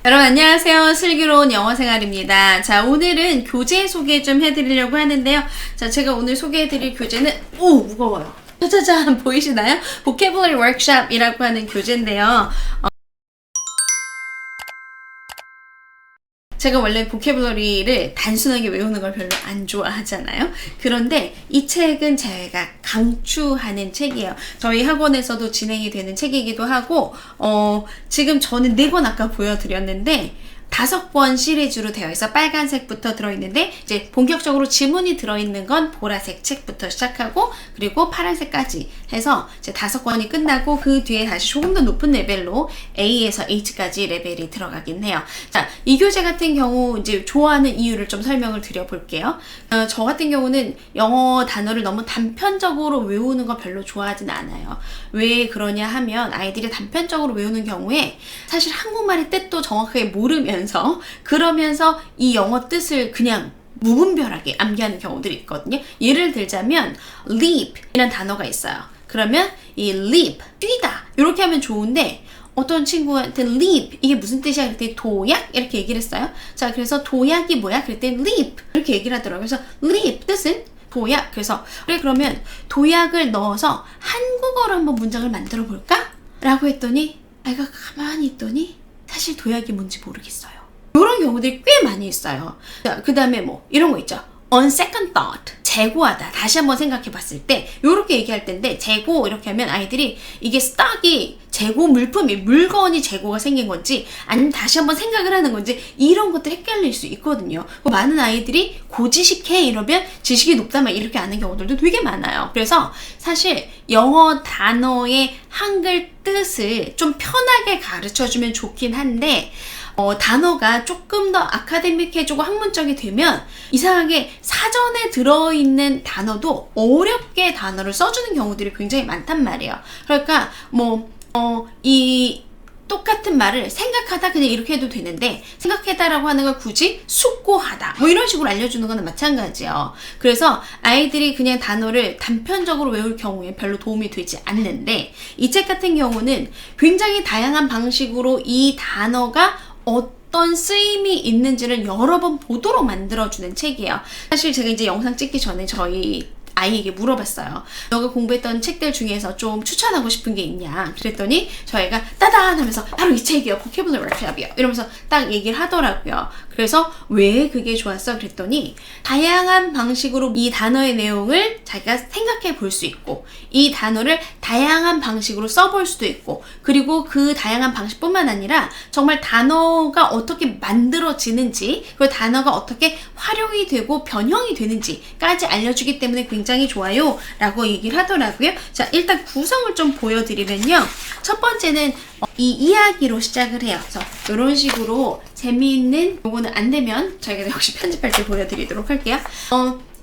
여러분 안녕하세요. 슬기로운 영어생활입니다. 자, 오늘은 교재 소개 좀 해드리려고 하는데요. 자, 제가 오늘 소개해드릴 교재는 무거워요. 짜자잔 보이시나요? Vocabulary Workshop이라고 하는 교재인데요. 제가 원래 보캐블러리를 단순하게 외우는 걸 별로 안 좋아하잖아요. 그런데 이 책은 제가 강추하는 책이에요. 저희 학원에서도 진행이 되는 책이기도 하고 지금 저는 4권 아까 보여드렸는데 5권 시리즈로 되어 있어 빨간색부터 들어있는데 이제 본격적으로 지문이 들어있는 건 보라색 책부터 시작하고 그리고 파란색까지 해서 이제 5권이 끝나고 그 뒤에 다시 조금 더 높은 레벨로 A에서 H까지 레벨이 들어가긴 해요. 자, 이 교재 같은 경우 이제 좋아하는 이유를 좀 설명을 드려볼게요. 저 같은 경우는 영어 단어를 너무 단편적으로 외우는 거 별로 좋아하진 않아요. 왜 그러냐 하면 아이들이 단편적으로 외우는 경우에 사실 한국말의 뜻도 정확하게 모르면서 그러면서 이 영어 뜻을 그냥 무분별하게 암기하는 경우들이 있거든요. 예를 들자면 leap 이라는 단어가 있어요. 그러면 이 leap, 뛰다 이렇게 하면 좋은데 어떤 친구한테 leap 이게 무슨 뜻이야? 그랬더니 도약? 이렇게 얘기를 했어요. 자, 그래서 도약이 뭐야? 그랬더니 leap 이렇게 얘기를 하더라고요. 그래서 leap 뜻은 도약. 그래서 그래 그러면 도약을 넣어서 한국어로 한번 문장을 만들어 볼까? 라고 했더니 아이가 가만히 있더니 사실 도약이 뭔지 모르겠어요. 이런 경우들이 꽤 많이 있어요. 그 다음에 뭐 이런 거 있죠. On second thought, 재고하다. 다시 한번 생각해 봤을 때 이렇게 얘기할 텐데 재고 이렇게 하면 아이들이 이게 stock이 재고 물품이 물건이 재고가 생긴 건지 아니면 다시 한번 생각을 하는 건지 이런 것들 헷갈릴 수 있거든요. 많은 아이들이 고지식해 이러면 지식이 높다 막 이렇게 아는 경우들도 되게 많아요. 그래서 사실 영어 단어의 한글 뜻을 좀 편하게 가르쳐주면 좋긴 한데 단어가 조금 더 아카데믹해지고 학문적이 되면 이상하게 사전에 들어있는 단어도 어렵게 단어를 써주는 경우들이 굉장히 많단 말이에요. 그러니까 이 똑같은 말을 생각하다 그냥 이렇게 해도 되는데 생각하다라고 하는 걸 굳이 숙고하다 뭐 이런 식으로 알려주는 거는 마찬가지예요. 그래서 아이들이 그냥 단어를 단편적으로 외울 경우에 별로 도움이 되지 않는데 이 책 같은 경우는 굉장히 다양한 방식으로 이 단어가 어떤 쓰임이 있는지를 여러 번 보도록 만들어주는 책이에요. 사실 제가 이제 영상 찍기 전에 저희 아이에게 물어봤어요. 너가 공부했던 책들 중에서 좀 추천하고 싶은 게 있냐? 그랬더니 저희가 따단 하면서 바로 이 책이요. 보캐블러리 워크숍이요. 이러면서 딱 얘기를 하더라고요. 그래서 왜 그게 좋았어? 그랬더니 다양한 방식으로 이 단어의 내용을 자기가 생각해 볼 수 있고 이 단어를 다양한 방식으로 써볼 수도 있고 그리고 그 다양한 방식뿐만 아니라 정말 단어가 어떻게 만들어지는지 그리고 단어가 어떻게 활용이 되고 변형이 되는지까지 알려주기 때문에 굉장히 좋아요 라고 얘기를 하더라고요. 자, 일단 구성을 좀 보여드리면요. 첫 번째는 이 이야기로 시작을 해요. 그래서 이런 식으로 재미있는 요거는 안 되면 저희가 역시 편집할 때 보여드리도록 할게요.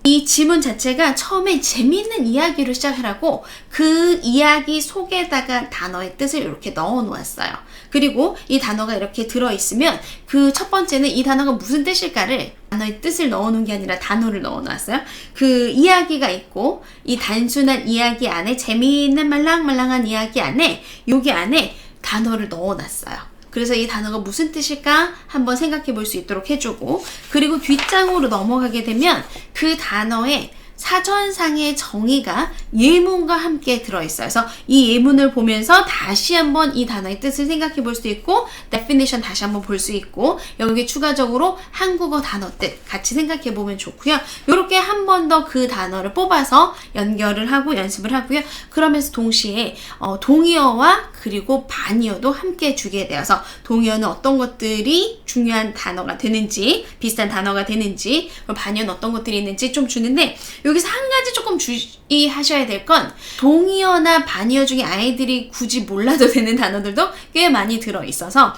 이 지문 자체가 처음에 재미있는 이야기로 시작을 하고 그 이야기 속에다가 단어의 뜻을 이렇게 넣어 놓았어요. 그리고 이 단어가 이렇게 들어있으면 그 첫 번째는 이 단어가 무슨 뜻일까를 단어의 뜻을 넣어 놓은 게 아니라 단어를 넣어 놨어요. 그 이야기가 있고 이 단순한 이야기 안에 재미있는 말랑말랑한 이야기 안에 여기 안에 단어를 넣어 놨어요. 그래서 이 단어가 무슨 뜻일까 한번 생각해 볼 수 있도록 해주고 그리고 뒷장으로 넘어가게 되면 그 단어의 사전상의 정의가 예문과 함께 들어있어요. 그래서 이 예문을 보면서 다시 한번 이 단어의 뜻을 생각해 볼 수 있고 definition 다시 한번 볼 수 있고 여기 추가적으로 한국어 단어 뜻 같이 생각해 보면 좋고요. 이렇게 한 번 더 그 단어를 뽑아서 연결을 하고 연습을 하고요. 그러면서 동시에 동의어와 그리고 반의어도 함께 주게 되어서 동의어는 어떤 것들이 중요한 단어가 되는지 비슷한 단어가 되는지 반의어는 어떤 것들이 있는지 좀 주는데 여기서 한 가지 조금 주의하셔야 될 건 동의어나 반의어 중에 아이들이 굳이 몰라도 되는 단어들도 꽤 많이 들어있어서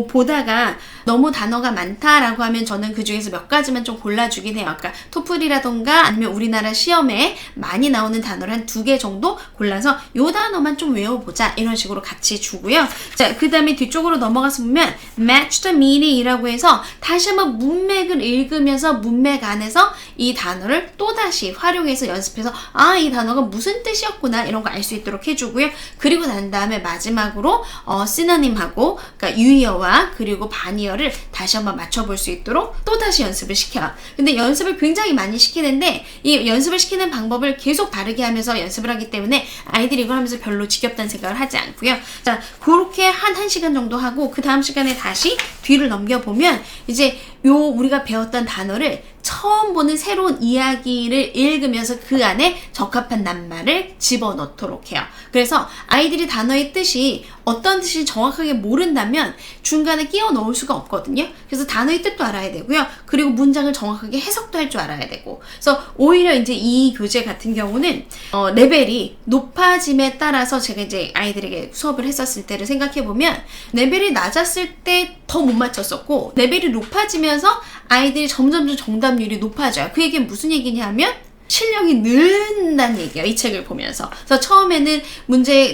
보다가 너무 단어가 많다라고 하면 저는 그 중에서 몇 가지만 좀 골라주긴 해요. 그러니까 토플이라던가 아니면 우리나라 시험에 많이 나오는 단어를 한 2개 정도 골라서 요 단어만 좀 외워보자 이런 식으로 같이 주고요. 자, 그 다음에 뒤쪽으로 넘어가서 보면 match the meaning 이라고 해서 다시 한번 문맥을 읽으면서 문맥 안에서 이 단어를 또다시 활용해서 연습해서 아, 이 단어가 무슨 뜻이었구나 이런 거 알 수 있도록 해주고요. 그리고 난 다음에 마지막으로 시노님하고 그러니까 유의어와 그리고 반의어를 다시 한번 맞춰볼 수 있도록 또다시 연습을 시켜요. 근데 연습을 굉장히 많이 시키는데 이 연습을 시키는 방법을 계속 다르게 하면서 연습을 하기 때문에 아이들이 이걸 하면서 별로 지겹다는 생각을 하지 않고요. 자, 그렇게 한 1시간 정도 하고 그 다음 시간에 다시 뒤를 넘겨보면 이제 우리가 배웠던 단어를 처음 보는 새로운 이야기를 읽으면서 그 안에 적합한 낱말을 집어넣도록 해요. 그래서 아이들이 단어의 뜻이 어떤 뜻인지 정확하게 모른다면 중간에 끼워 넣을 수가 없거든요. 그래서 단어의 뜻도 알아야 되고요. 그리고 문장을 정확하게 해석도 할 줄 알아야 되고. 그래서 오히려 이제 이 교재 같은 경우는 레벨이 높아짐에 따라서 제가 이제 아이들에게 수업을 했었을 때를 생각해 보면 레벨이 낮았을 때 더 못 맞췄었고 레벨이 높아지면서 아이들이 점점 정답률이 높아져요. 그 얘기는 무슨 얘기냐면 실력이 는다는 얘기예요. 이 책을 보면서. 그래서 처음에는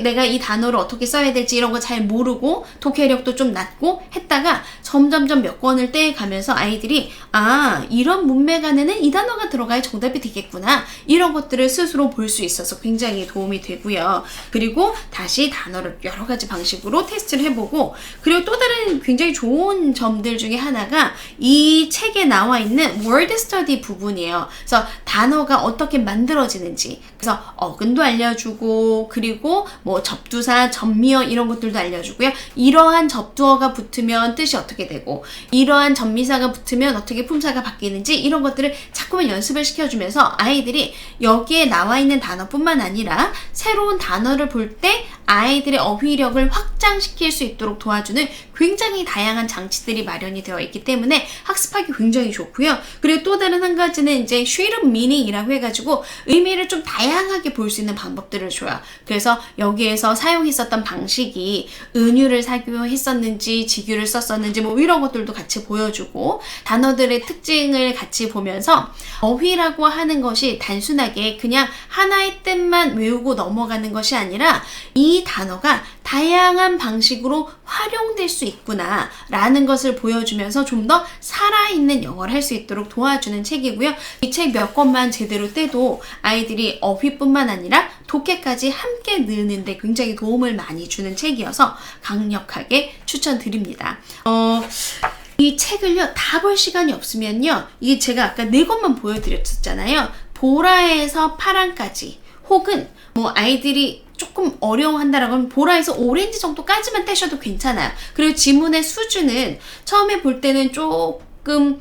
내가 이 단어를 어떻게 써야 될지 이런 거 잘 모르고 독해력도 좀 낮고 했다가 점점점 몇 권을 떼가면서 아이들이 아, 이런 문맥 안에는 이 단어가 들어가야 정답이 되겠구나. 이런 것들을 스스로 볼 수 있어서 굉장히 도움이 되고요. 그리고 다시 단어를 여러 가지 방식으로 테스트를 해보고 그리고 또 다른 굉장히 좋은 점들 중에 하나가 이 책에 나와 있는 word study 부분이에요. 그래서 단어가 어떻게 만들어지는지 그래서 어근도 알려주고 그리고 뭐 접두사, 전미어 이런 것들도 알려주고요. 이러한 접두어가 붙으면 뜻이 어떻게 되고 이러한 전미사가 붙으면 어떻게 품사가 바뀌는지 이런 것들을 자꾸만 연습을 시켜주면서 아이들이 여기에 나와 있는 단어뿐만 아니라 새로운 단어를 볼 때 아이들의 어휘력을 확장시킬 수 있도록 도와주는 굉장히 다양한 장치들이 마련이 되어 있기 때문에 학습하기 굉장히 좋고요. 그리고 또 다른 한 가지는 이제 shared meaning이라고 해가지고 의미를 좀 다양하게 볼 수 있는 방법들을 줘요. 그래서 여기에서 사용했었던 방식이 은유를 사용했었는지 직유를 썼었는지 뭐 이런 것들도 같이 보여주고 단어들의 특징을 같이 보면서 어휘라고 하는 것이 단순하게 그냥 하나의 뜻만 외우고 넘어가는 것이 아니라 이 단어가 다양한 방식으로 활용될 수 있구나 라는 것을 보여주면서 좀 더 살아있는 영어를 할 수 있도록 도와주는 책이고요. 이 책 몇 권만 제대로 떼도 아이들이 어휘뿐만 아니라 독해까지 함께 느는데 굉장히 도움을 많이 주는 책이어서 강력하게 추천드립니다. 이 책을요 다 볼 시간이 없으면요 이게 제가 아까 4권만 보여드렸었잖아요. 보라에서 파랑까지 혹은 뭐 아이들이 조금 어려워한다라고 하면 보라에서 오렌지 정도까지만 떼셔도 괜찮아요. 그리고 지문의 수준은 처음에 볼 때는 조금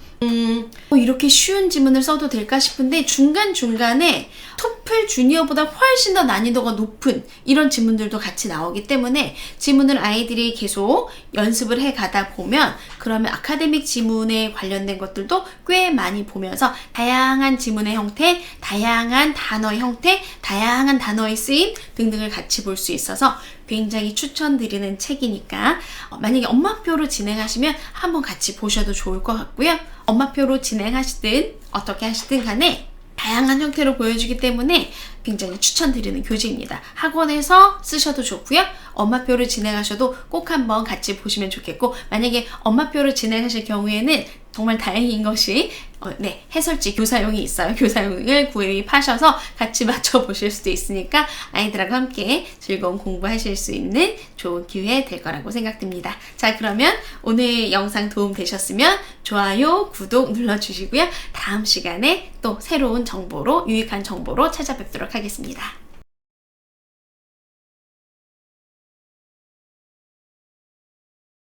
이렇게 쉬운 지문을 써도 될까 싶은데 중간중간에 토플 주니어보다 훨씬 더 난이도가 높은 이런 지문들도 같이 나오기 때문에 지문을 아이들이 계속 연습을 해 가다 보면 그러면 아카데믹 지문에 관련된 것들도 꽤 많이 보면서 다양한 지문의 형태, 다양한 단어의 형태, 다양한 단어의 쓰임 등등을 같이 볼 수 있어서 굉장히 추천드리는 책이니까 만약에 엄마표로 진행하시면 한번 같이 보셔도 좋을 것 같고요. 엄마표로 진행하시든 어떻게 하시든 간에 다양한 형태로 보여주기 때문에 굉장히 추천드리는 교재입니다. 학원에서 쓰셔도 좋고요. 엄마표로 진행하셔도 꼭 한번 같이 보시면 좋겠고 만약에 엄마표로 진행하실 경우에는 정말 다행인 것이 해설지 교사용이 있어요. 교사용을 구입하셔서 같이 맞춰보실 수도 있으니까 아이들하고 함께 즐거운 공부하실 수 있는 좋은 기회 될 거라고 생각됩니다. 자, 그러면 오늘 영상 도움 되셨으면 좋아요, 구독 눌러주시고요. 다음 시간에 또 새로운 정보로 유익한 정보로 찾아뵙도록 하겠습니다.